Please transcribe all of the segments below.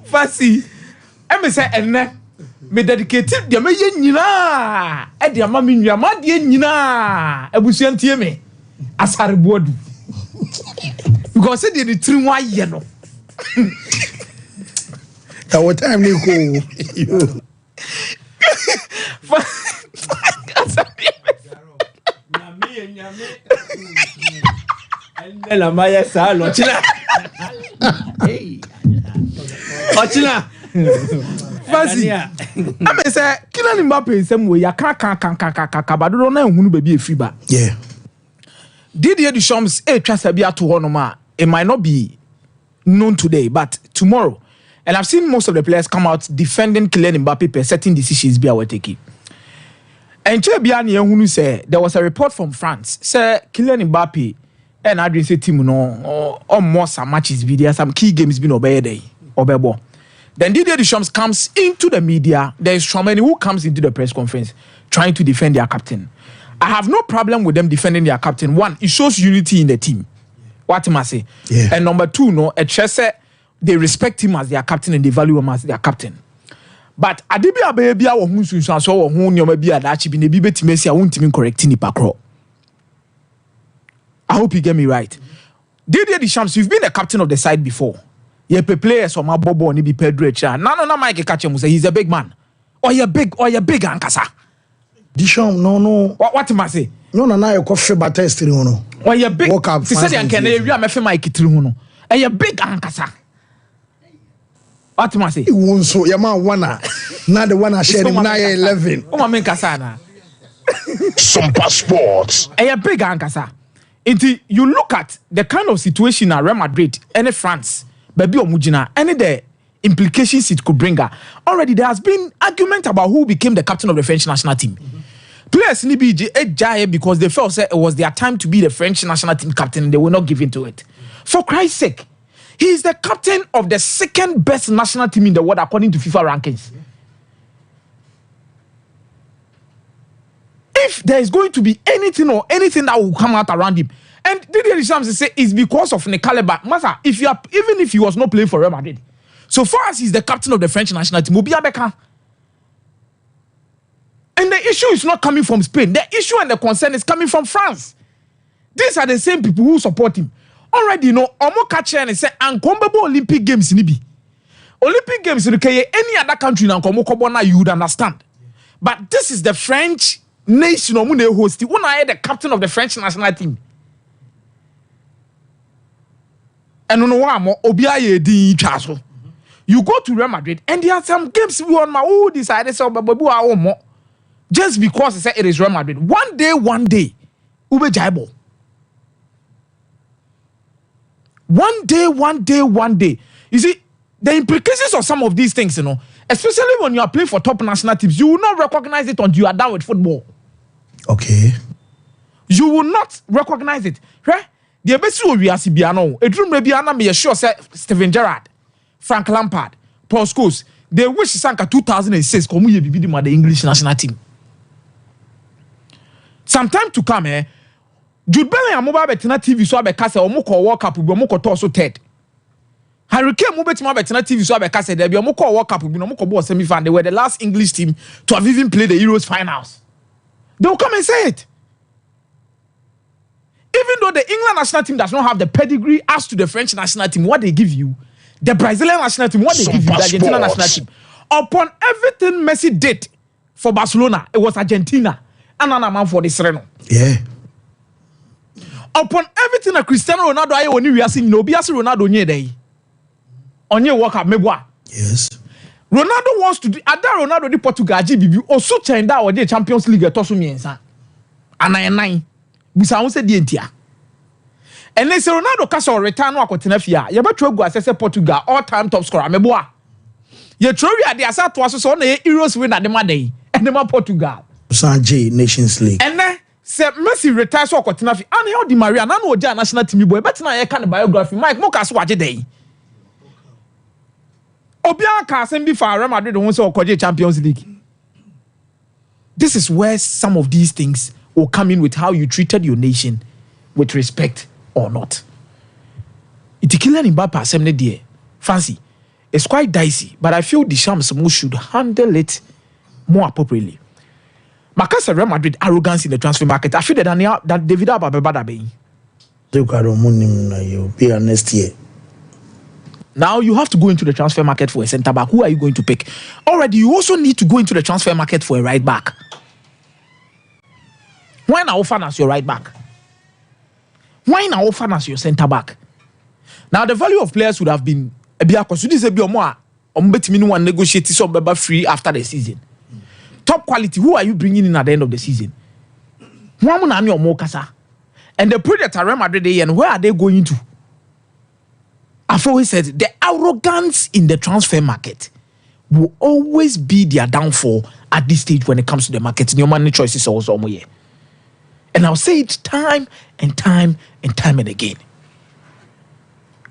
Fancy. I say enne me dedicated de me ye nyina e de ama me nua de nyina abusuan tie me asare boadu because say the three one ye no that what time they go la maya sa lo chila ochila Fancy. I mean, say, Kylian Mbappé is some way. Ya can but don't know who be a free ba. Yeah. Didier Deschamps trust to Honoma. It might not be known today, but tomorrow. And I've seen most of the players come out defending Kylian Mbappé per certain decisions be our taking. And Chebiani who say there was a report from France. Say Kylian Mbappé and I didn't say team no or more some matches video some key games been obeyed day obebo. Then Didier Deschamps comes into the media. There's Stromeni who comes into the press conference trying to defend their captain. I have no problem with them defending their captain. One, it shows unity in the team. What am I say? Yeah. And number two, no, they respect him as their captain and they value him as their captain. But Adibia baby or who so who maybe a dachi be nebi betimesi won't even correcting the pakro. I hope you get me right. Didier Deschamps, you've been a captain of the side before. You pe players or my bobo ni be Pedro Echa. No, Mike catch him say he's a big man. Or you're big ankasa. Deschamps, no. What am I say? No, you coffee but test no. Or you're big. She said you can area me Mike through no. And you're big ankasa. What am I say? You won't so your man wanna. Not the one I shared in 9-11. Oh, my man kasana. Some passports. And you're big ankasa. Until you look at the kind of situation at Real Madrid and France. Baby Omujina, any the implications it could bring her. Already there has been argument about who became the captain of the French national team. Players need be because they felt it was their time to be the French national team captain and they were not given to it. For Christ's sake, he is the captain of the second best national team in the world according to FIFA rankings. If there is going to be anything that will come out around him, and Didier Deschamps say it's because of the caliber. Master, even if he was not playing for Real Madrid, so far as he's the captain of the French national team, Obi Abeka. And the issue is not coming from Spain. The issue and the concern is coming from France. These are the same people who support him. Already, Omo catcher and say, "Ankombebo Olympic Games nibi." Olympic Games, any other country na you would understand. But this is the French nation host. When I the captain of the French national team. And you go to Real Madrid and there are some games we on my who decided just because they say it is Real Madrid. One day, Ube Jaibo. One day. You see, the implications of some of these things, especially when you are playing for top national teams, you will not recognize it until you are done with football. Okay. You will not recognize it. Right? The best we are Sibiano, a dream maybe me sure say Steven Gerrard, Frank Lampard, Paul Scholes. They wish Sanka 2006 come ye be the English national team. Some time to come, Jude Bellingham mobile betina TV so abeka omoko World Cup bi omoko to so third. Harry Kane mobile betina TV so abeka say there be omoko World Cup bi omoko ball semi final. They were the last English team to have even played the Euros finals. They will come and say it. Even though the England national team does not have the pedigree as to the French national team, what they give you, the Brazilian national team, what they give you, the Argentina national team. Upon everything Messi did for Barcelona, it was Argentina. And an amount for the Sereno. Yeah. Upon everything that Cristiano Ronaldo I only we are seeing no bias Ronaldo nye day. On your work up meboa. Yes. Ronaldo wants to do Ada Ronaldo di Portugal GBB or so chenda or the Champions League to so miensa. Nine. Bisa won say die ntia. And then say Ronaldo ka so return no akotena fia. Ye betwa gu asese Portugal all-time top scorer meboa. Ye trowi ade asa to aso so na Euros winner de maday. And dem Portugal. Sanjay Nations League. And then say Messi retire so akotena fia. And how Di Maria na no oja national team boy. Betina ye kan biography. Mike mo ka so waje dey. Obian can send be for Real Madrid won say okoje Champions League. This is where some of these things will come in with how you treated your nation with respect or not. It's Kylian Mbappé assembly there. Fancy. it's quite dicey. But I feel Deschamps should handle it more appropriately. Because Real Madrid arrogance in the transfer market, I feel that David Alaba bada be. Be next year. Now you have to go into the transfer market for a centre back. Who are you going to pick? Already, you also need to go into the transfer market for a right back. Why not offer as your right back? Why not offer as your centre back? Now the value of players would have been negotiate some free after the season. Top quality. Who are you bringing in at the end of the season? And the project at Real Madrid, and where are they going to? I've always said the arrogance in the transfer market will always be their downfall at this stage when it comes to the market. Your money choices also more. And I'll say it time and time and again.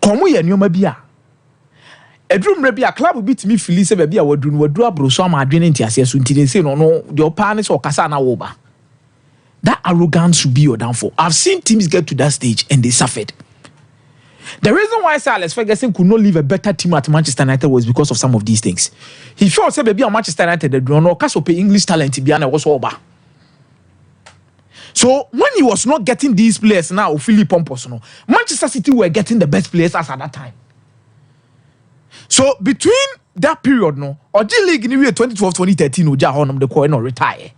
Come here, new mabia. A dream maybe a club will beat me Felice baby. I would do bro so I'm adrenaline tiasia so until say no your partners or kasana over. That arrogance should be your downfall. I've seen teams get to that stage and they suffered. The reason why Sir Alex Ferguson could not leave a better team at Manchester United was because of some of these things. He felt say baby at Manchester United the draw no cause pay English talent Biana was over. So when he was not getting these players now, Philip Pompos, no, Manchester City were getting the best players as at that time. So between that period, no, or G League in the year 2012-2013, Oja Honam the Cohen retire.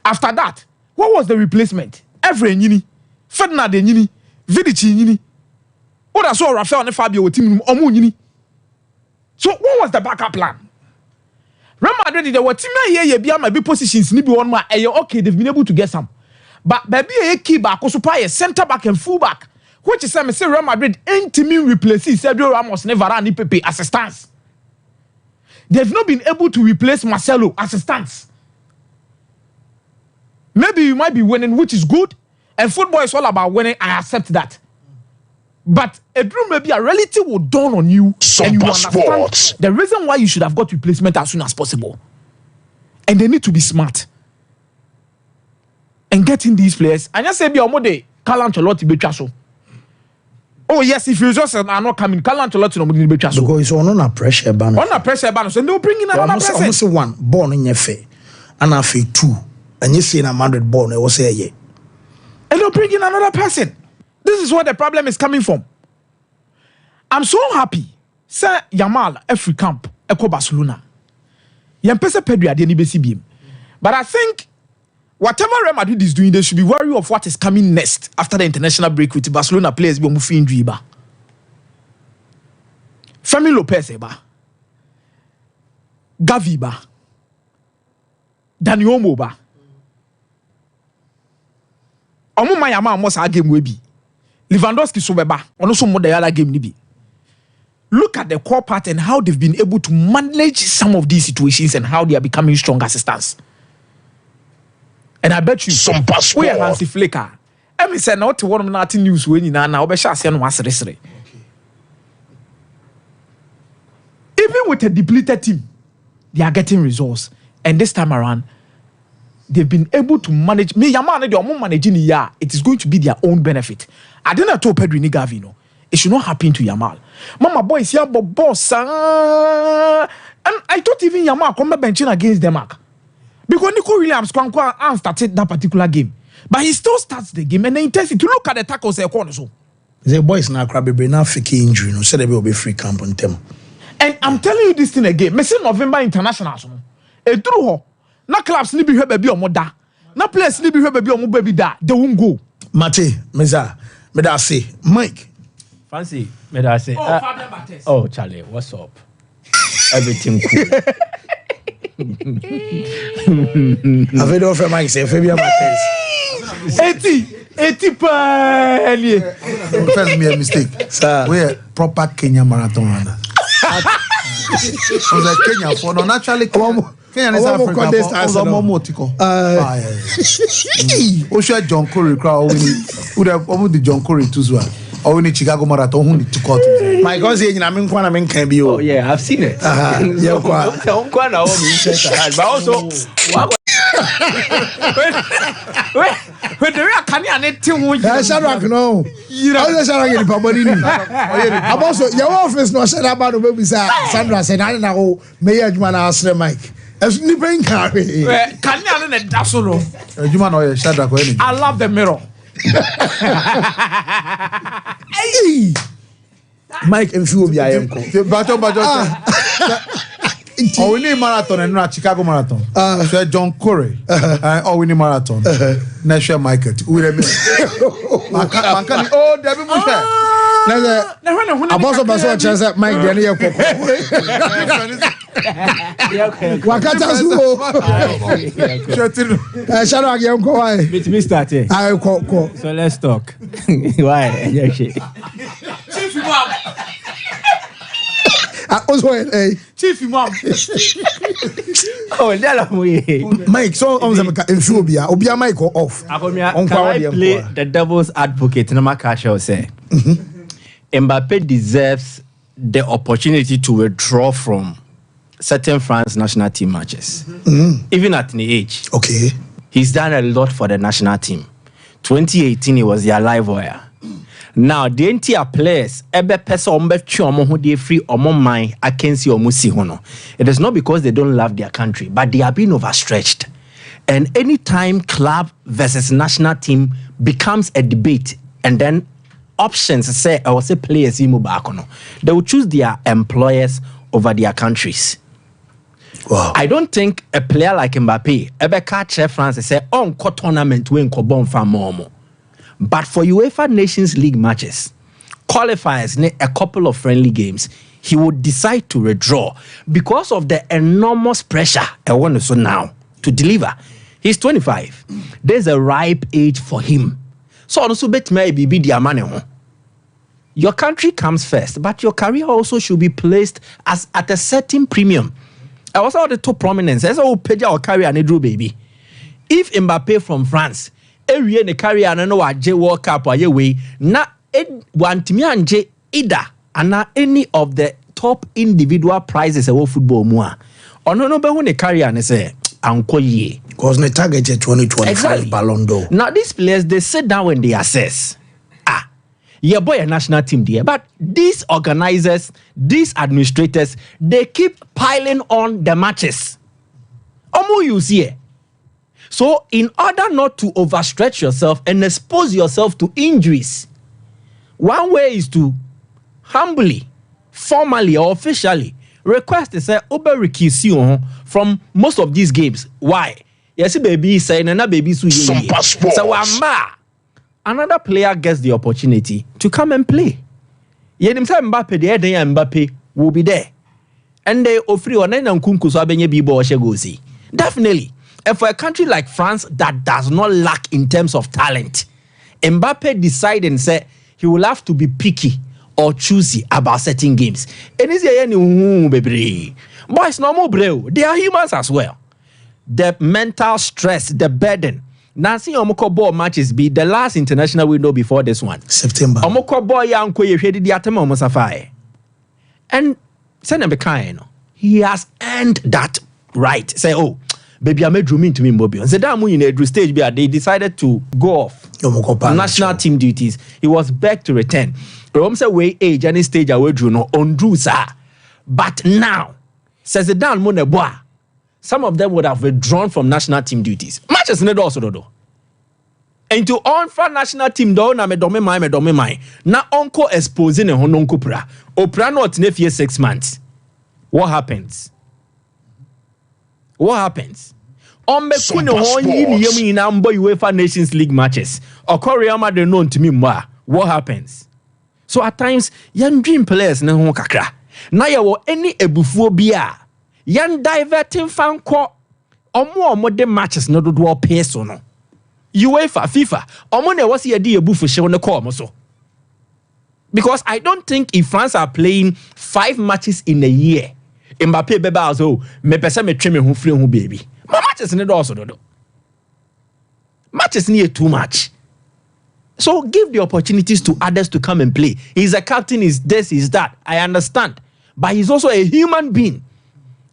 After that, what was the replacement? Every Yini, Ferdinand Yini, Vidic Yini. What I saw Rafael and Fabio team Omu Yini. So what was the backup plan? Real Madrid, there were team here, my big positions, maybe one more. Okay, they've been able to get some. But baby, a key back, also play a centre back and full back, which is say Real Madrid ain't team replaces Sergio Ramos, never ran Pepe assistance. They've not been able to replace Marcelo assistance. Maybe you might be winning, which is good, and football is all about winning. I accept that. But a dream maybe a reality will dawn on you, and you understand the reason why you should have got replacement as soon as possible. And they need to be smart. And getting these players, and just say, be a day, Carlo Ancelotti be chaso. Oh yes, if you just are not coming, Carlo Ancelotti no be chaso. Because it's on a pressure banner. On a pressure banner, so they'll bring in another person. Almost one born in your face, and I feel two, and you see a Madrid born. I was say yeah, and they'll bring in another person. This is where the problem is coming from. I'm so happy, Sir Yamal, every camp, Eco Barcelona. Yampese Pedri at the NBC. But I think whatever Real Madrid is doing, they should be worried of what is coming next after the international break with the Barcelona players be moving injury ba. Femi Lopez ba. Gavi ba. Dani Olmo ba. Omo Mayama almost a game we be. Lewandowski so beba. Ono so mo the other game ni bi. Look at the core part and how they've been able to manage some of these situations and how they are becoming strong assistants. And I bet you some passport. We are Hansi Flicker. I say not to one of nothing news when you now be shall say no asere. Even with a depleted team, they are getting results. And this time around, they've been able to manage. Me, Yamal, they are managing here. It is going to be their own benefit. I didn't tell Pedri ni Gavino. It should not happen to Yamal. Mama boy is here, but boss. And I thought even Yamal come benching against Denmark. Because Nico Williams started that particular game. But he still starts the game and the intensity to look at the tackles they corner so. The boys now crabby now fake injury, no said they will be free camp on them. And I'm telling you this thing again. Me say November international so. E through ho. Na clubs ni be hwe baby omo da. Na players ni be hwe baby omo baby da. They won't go. Mate, meza, me da say, Mike. Fancy, me da say. Oh, Charlie, what's up? Everything cool. I've heard of Mike say Fabian Martins. 80 pali. First me a mistake. Sir, we a proper Kenya marathon runner. So the Kenya for no naturally Kenya is Africa. For more motico. Osha John Curry crowd. We have almost the John Curry too as well. Or we need Chicago Marathon who need to cut. My God saying I mean can be. Oh yeah, I've seen it. Yeah, but also When the real can you tell Shadrack no. I Shadrack in the also your office no said about the baby Sandra said I know Mayor Juma asked Mike. As nipping carry. Can you and that's all? Juma no Shadrack. I love the mirror. Hey, Mike and few of your Bato. Oh, we need marathon and not Chicago marathon. So John Corey. Oh, we need marathon. National market. We have. Oh, Debbie Musha. I'm also a chance at Mike Daniel. Wakata Shut up, young boy. Meet me starting. I call. So let's talk. Why? Chief Imam. Oh, Mike, so on the Obia Mike off. I play the devil's advocate in my cash say Mbappé deserves the opportunity to withdraw from certain France national team matches. Even at the age. Okay. He's done a lot for the national team. 2018 he was their live wire. Now, the entire players, every person who they free or more mind against your musi hono. It is not because they don't love their country, but they are being overstretched. And anytime club versus national team becomes a debate, and then options say or say players they will choose their employers over their countries. Wow. I don't think a player like Mbappé ever catch France and say on tournament when Kobon fan more. But for UEFA Nations League matches, qualifiers, a couple of friendly games, he would decide to withdraw because of the enormous pressure I want to so now to deliver. He's 25. There's a ripe age for him. So also bet maybe be the money. Your country comes first, but your career also should be placed as at a certain premium. I was out the top prominence. That's how pay our career and drew baby. If Mbappé from France every ne carry and no J World Cup or way na want me anje either and any of the top individual prizes of football mua. Or no be ne carry and say anko ye. Because the target 2025 Ballon d'Or. Now these players they sit down when they assess. Your boy a national team there, but these organizers, these administrators, they keep piling on the matches. Omo you see. So, in order not to overstretch yourself and expose yourself to injuries, one way is to humbly, formally, or officially request to say, recuse from most of these games. Why? Yes, baby, saying another baby, so another player gets the opportunity to come and play. Mbappe, the other Mbappe will be there, and they offer on any unkunku so abenye bibo oshegosi. Definitely. And for a country like France that does not lack in terms of talent, Mbappe decided and said he will have to be picky or choosy about certain games. And it's baby. Boys, no more bro. They are humans as well. The mental stress, the burden. Nancy Omoko ball matches be the last international window before this one. September. Omoko ball young kwe the atema Mosafai. And Senebekaino, he has earned that right. Say, oh, baby, I made room into me, Mobile. And said, I'm in a stage where they decided to go off national team duties. He was back to return. Rome said, way age, any stage away drew no on Drew, sir. But now, says the Dan Monebois, some of them would have withdrawn from national team duties. Matches need also do. And to on for national team, do na me dome mai. Na onko exposing a hononko pra. Opra not near 6 months. What happens? What happens? On me kune hon yimi in ambo UEFA Nations League matches. Or Korea Madrid known to me more. What happens? So at times, young dream players na hon kakra. Na ya wo any ebufuo bia. Yan diverting fan ko omo de matches no do peso no. UEFA, FIFA, omo ne was here di ebufu she no call so. Because I don't think if France are playing 5 matches in a year, Mbappé beba also me pese me twe me ho free ho baby. My matches ne do also do. Matches near too much. So give the opportunities to others to come and play. He's a captain, is this, is that. I understand. But he's also a human being.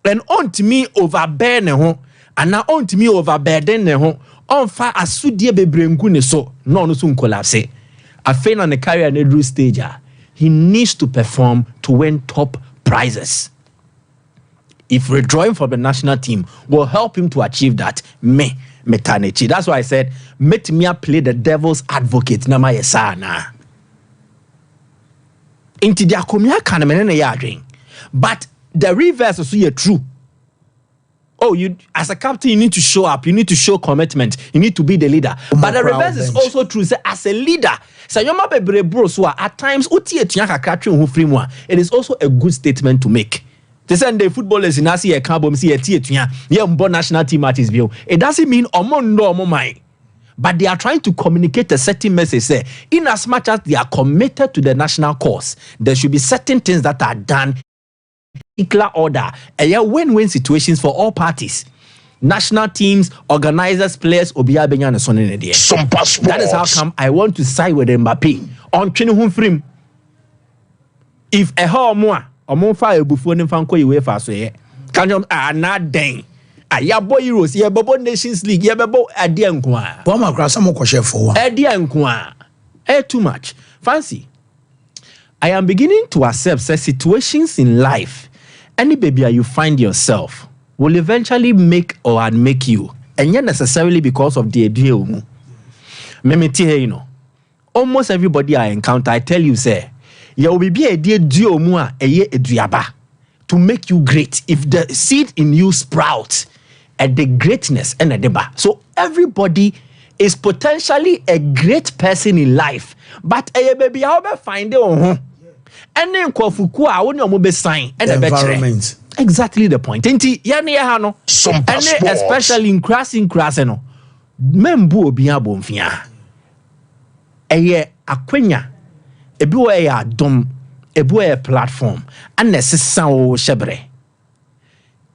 And on to me overbear ne ho And now on to me overburden ne ho. On fa asudie bebrengu ne so. No so collapse. A fan on the career ne stage. He needs to perform to win top prizes. If withdrawing from the national team will help him to achieve that, metanichi. That's why I said, let me play the devil's advocate. Nama yesana. Inti dia kumya kana menene yadring. But the reverse is so true. Oh, you as a captain, you need to show up. You need to show commitment. You need to be the leader. But the reverse is also true. Say, as a leader, at times, it is also a good statement to make. They say the footballers in Asia can't see a national team matches. It doesn't mean but they are trying to communicate a certain message. Say, in as much as they are committed to the national cause, there should be certain things that are done. Particular order, win-win situations for all parties. National teams, organizers, players, that is how come I want to side with Mbappé on Chinhum. If a more fire before them fan UEFA so can you not dang? Yabo Euros, Yabo Nations League, Yabo Adiankwa. Poma Grasamo Koshe for Adiankwa. Too much. Fancy. I am beginning to accept situations in life. Any baby you find yourself will eventually make or unmake you, and yet necessarily because of the idea. Almost everybody I encounter, I tell you, say, you will be a dear diomua a ye ediaba to make you great. If the seed in you sprouts at the greatness and a deba. So everybody is potentially a great person in life, but a baby how be find it. And then Kofukua, I won't be sign and the environment. Exactly the point. Especially in Crassino. Membu Bia Bonfia. Aquenya. A boy dom, a boy platform, and necessary shebre.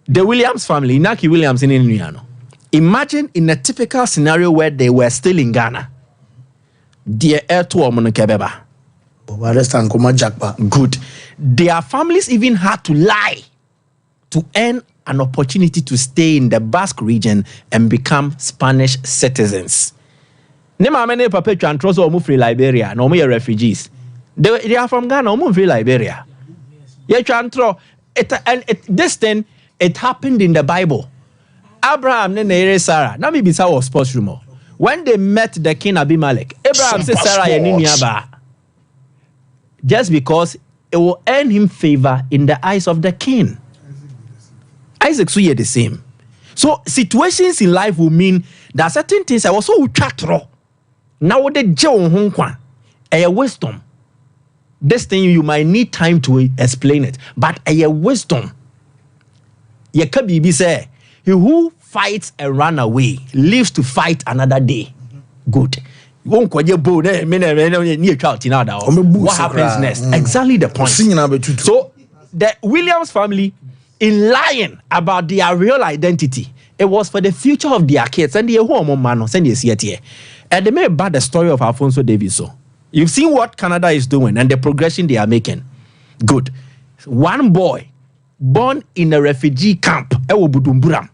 The Williams family, Naki Williams in Indiana. Imagine in a typical scenario where they were still in Ghana. Dear Air to Kebeba. Good. Their families even had to lie to earn an opportunity to stay in the Basque region and become Spanish citizens. Nema many perpetual and trust or free Liberia, no more refugees. They are from Ghana, no free Liberia. This thing, it happened in the Bible. Abraham and Sarah, now maybe Sarah was sports rumor. When they met the king Abimelech, Abraham said Sarah and just because it will earn him favor in the eyes of the king. Isaac so the same. So situations in life will mean that certain things I was so chatro. Now the Joe Honkwan, a wisdom. This thing you might need time to explain it, but a wisdom. Yekabibi say, he who fights and run away lives to fight another day. Good. What happens next? Exactly the point. So the Williams family, in lying about their real identity, it was for the future of their kids and their home man. Send you see it here. And they made about the story of Alfonso Davies. So you've seen what Canada is doing and the progression they are making. Good. One boy born in a refugee camp, Budumburam.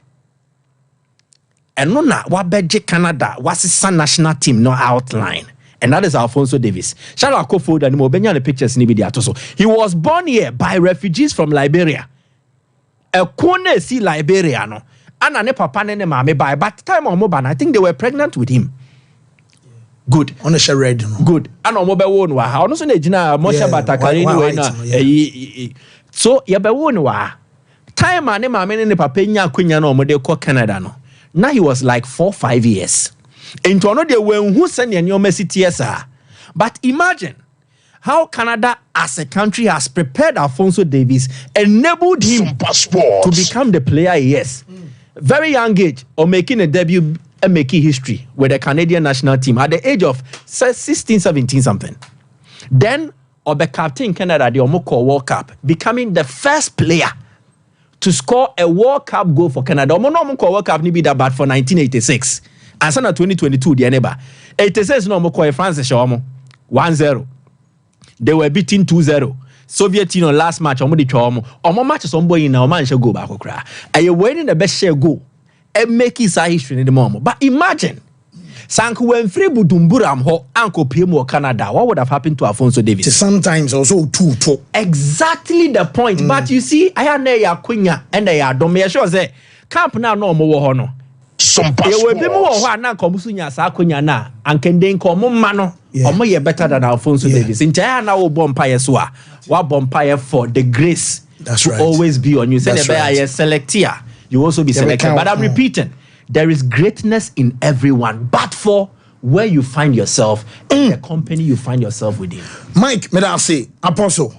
And no na wabeje Canada was his national team no outline. And that is Alfonso Davies. Shout out Kofold and Mobenya the pictures in the also. He was born here by refugees from Liberia. A kone si Liberia no. And ne papa ne mame by but time on Moban, I think they were pregnant with him. Good. On the red. Good. And on mobile one wa. Ono so na jina Mosha Batakari anyway na. So ya be one wa. Time ne mame ne papa nya akunya no mo de ko Canada no. Now he was like 4 or 5 years. And to another when who send your message, but imagine how Canada as a country has prepared Alfonso Davies, enabled him to become the player he is. Very young age, or making a debut and making history with the Canadian national team at the age of 16, 17 something. Then, or the captain Canada, the Omoko World Cup, becoming the first player to score a World Cup goal for Canada. Omoko World Cup ni be that bad for 1986. And so 2022, the neighbor. 86 no Omoko France 1-0. They were beating 2-0. Soviet Union last match, omo di chomo. Omo match somebody na omo anshe go back okra. And you winning the best share goal. make his history in the moment. But imagine, Sanku when free Budumburam ho Uncle Pimo Canada, what would have happened to Alfonso Davies? Sometimes also two. Exactly the point. But you see, I had ya Quenya and they are don't sure say camp now no more hono. Some There will be more passports. one now Komusunya Sakunya na and can then come mano or more better than Alfonso Davies. In China, we bompire swa, what bompire for the grace That's to right. always be on you. Say That's the right. bear select here, you also be selected. count. But I'm repeating, there is greatness in everyone, but for where you find yourself and the company you find yourself within. Mike, may I say, Apostle,